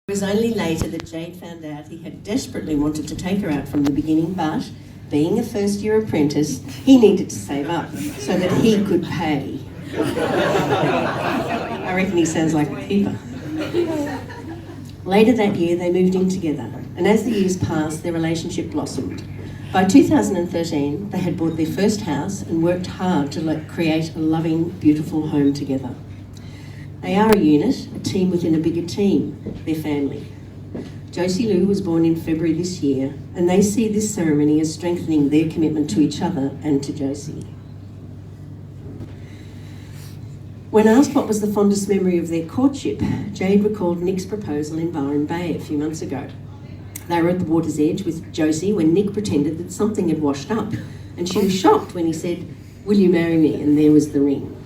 It was only later that Jayde found out he had desperately wanted to take her out from the beginning, but being a first-year apprentice, he needed to save up so that he could pay. I reckon he sounds like a keeper. Later that year, they moved in together, and as the years passed, their relationship blossomed. By 2013, they had bought their first house and worked hard to create a loving, beautiful home together. They are a unit, a team within a bigger team, their family. Josie Lou was born in February this year, and they see this ceremony as strengthening their commitment to each other and to Josie. When asked what was the fondest memory of their courtship, Jayde recalled Nick's proposal in Byron Bay a few months ago. They were at the water's edge with Josie when Nick pretended that something had washed up, and she was shocked when he said, "Will you marry me?" and there was the ring.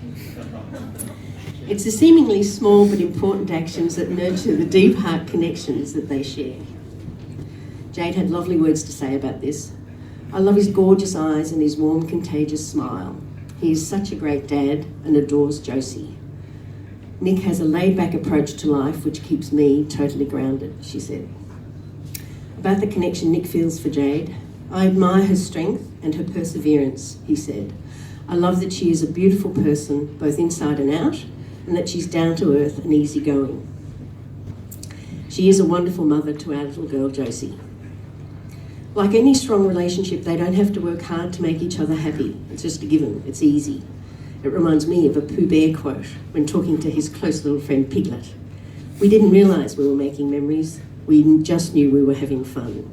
It's the seemingly small but important actions that nurture the deep heart connections that they share. Jayde had lovely words to say about this. "I love his gorgeous eyes and his warm, contagious smile. He is such a great dad and adores Josie. Nick has a laid-back approach to life which keeps me totally grounded," she said. About the connection Nick feels for Jayde, "I admire her strength and her perseverance," he said. "I love that she is a beautiful person, both inside and out, and that she's down to earth and easygoing. She is a wonderful mother to our little girl, Josie." Like any strong relationship, they don't have to work hard to make each other happy. It's just a given. It's easy. It reminds me of a Pooh Bear quote when talking to his close little friend Piglet. "We didn't realise we were making memories. We just knew we were having fun."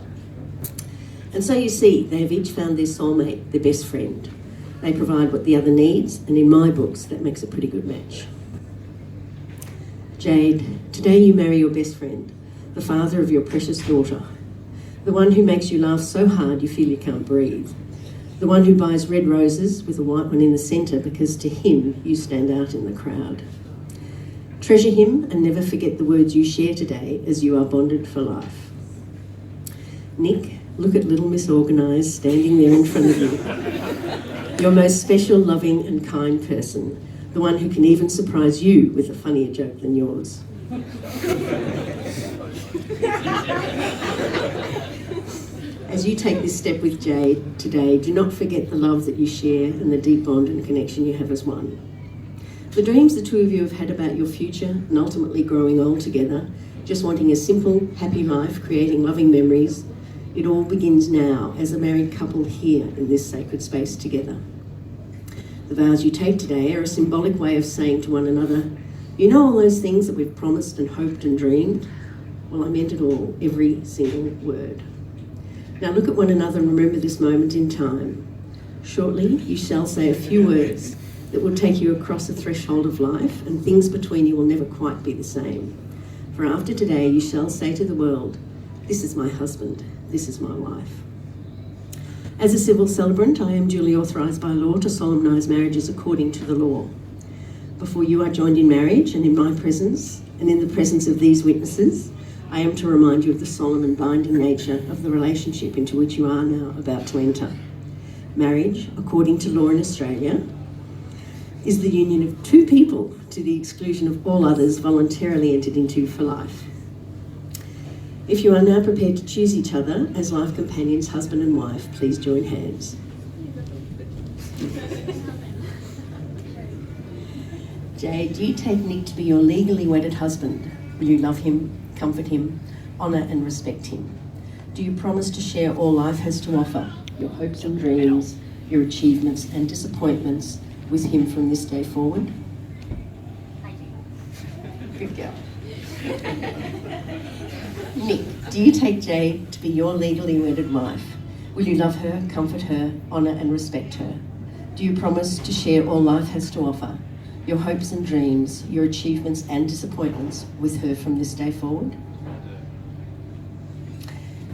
And so you see, they have each found their soulmate, their best friend. They provide what the other needs, and in my books, that makes a pretty good match. Jayde, today you marry your best friend, the father of your precious daughter, the one who makes you laugh so hard you feel you can't breathe, the one who buys red roses with a white one in the centre because to him you stand out in the crowd. Treasure him and never forget the words you share today as you are bonded for life. Nick, look at little Miss Organised standing there in front of you. Your most special, loving and kind person, the one who can even surprise you with a funnier joke than yours. As you take this step with Jayde today, do not forget the love that you share and the deep bond and connection you have as one. The dreams the two of you have had about your future and ultimately growing old together, just wanting a simple, happy life, creating loving memories, it all begins now as a married couple here in this sacred space together. The vows you take today are a symbolic way of saying to one another, "You know all those things that we've promised and hoped and dreamed? Well, I meant it all, every single word." Now look at one another and remember this moment in time. Shortly, you shall say a few words that will take you across a threshold of life, and things between you will never quite be the same. For after today, you shall say to the world, "This is my husband, this is my wife." As a civil celebrant, I am duly authorised by law to solemnise marriages according to the law. Before you are joined in marriage and in my presence, and in the presence of these witnesses, I am to remind you of the solemn and binding nature of the relationship into which you are now about to enter. Marriage, according to law in Australia, is the union of two people to the exclusion of all others voluntarily entered into for life. If you are now prepared to choose each other as life companions, husband and wife, please join hands. Jayde, do you take Nick to be your legally wedded husband? Will you love him, comfort him, honour and respect him? Do you promise to share all life has to offer, your hopes and dreams, your achievements and disappointments, with him from this day forward? Good girl. Nick, do you take Jayde to be your legally wedded wife? Will you love her, comfort her, honour and respect her? Do you promise to share all life has to offer, your hopes and dreams, your achievements and disappointments, with her from this day forward?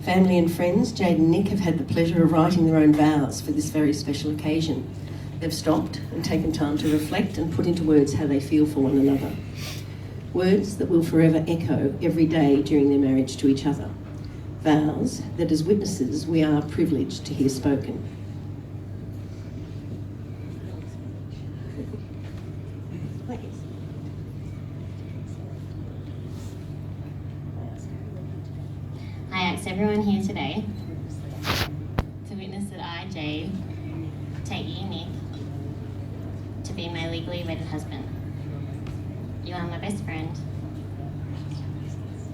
Family and friends, Jayde and Nick have had the pleasure of writing their own vows for this very special occasion. They've stopped and taken time to reflect and put into words how they feel for one another. Words that will forever echo every day during their marriage to each other. Vows that as witnesses we are privileged to hear spoken. Thank you. ask everyone here today to witness that I, Jade, take you, Nick, to be my legally wedded husband. You are my best friend,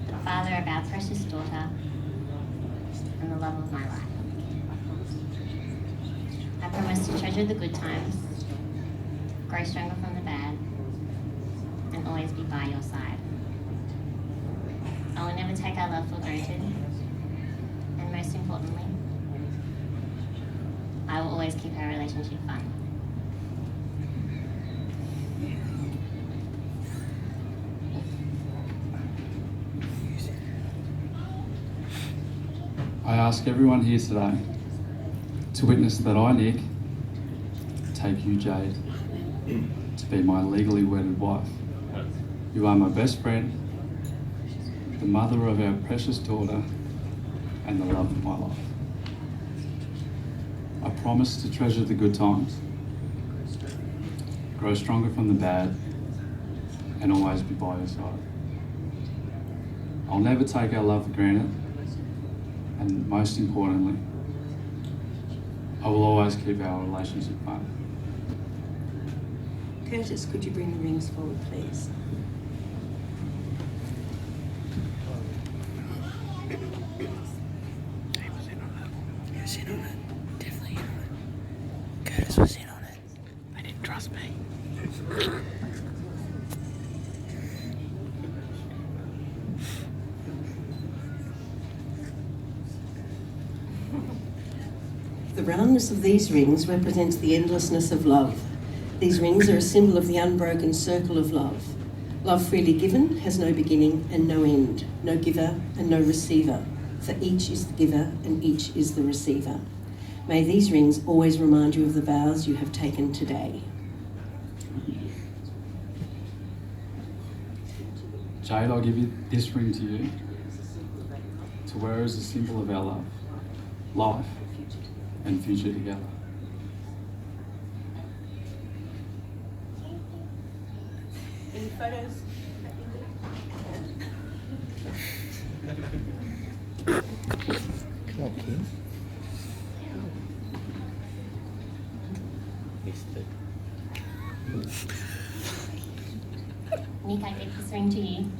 the father of our precious daughter, and the love of my life. I promise to treasure the good times, grow stronger from the bad, and always be by your side. I will never take our love for granted, and most importantly, I will always keep our relationship fun. I ask everyone here today to witness that I, Nick, take you, Jade, to be my legally wedded wife. You are my best friend, the mother of our precious daughter, and the love of my life. I promise to treasure the good times, grow stronger from the bad, and always be by your side. I'll never take our love for granted, and most importantly, I will always keep our relationship fun. Curtis, could you bring the rings forward, please? He was in on it. He was in on it. Definitely in on it. Curtis was in on it. They didn't trust me. The roundness of these rings represents the endlessness of love. These rings are a symbol of the unbroken circle of love. Love freely given has no beginning and no end, no giver and no receiver, for each is the giver and each is the receiver. May these rings always remind you of the vows you have taken today. Jade, I'll give you this ring to you, to wear as a symbol of our love, life, and future together. Any photos? Come on, kid. Missed it. Nick, I give this ring to you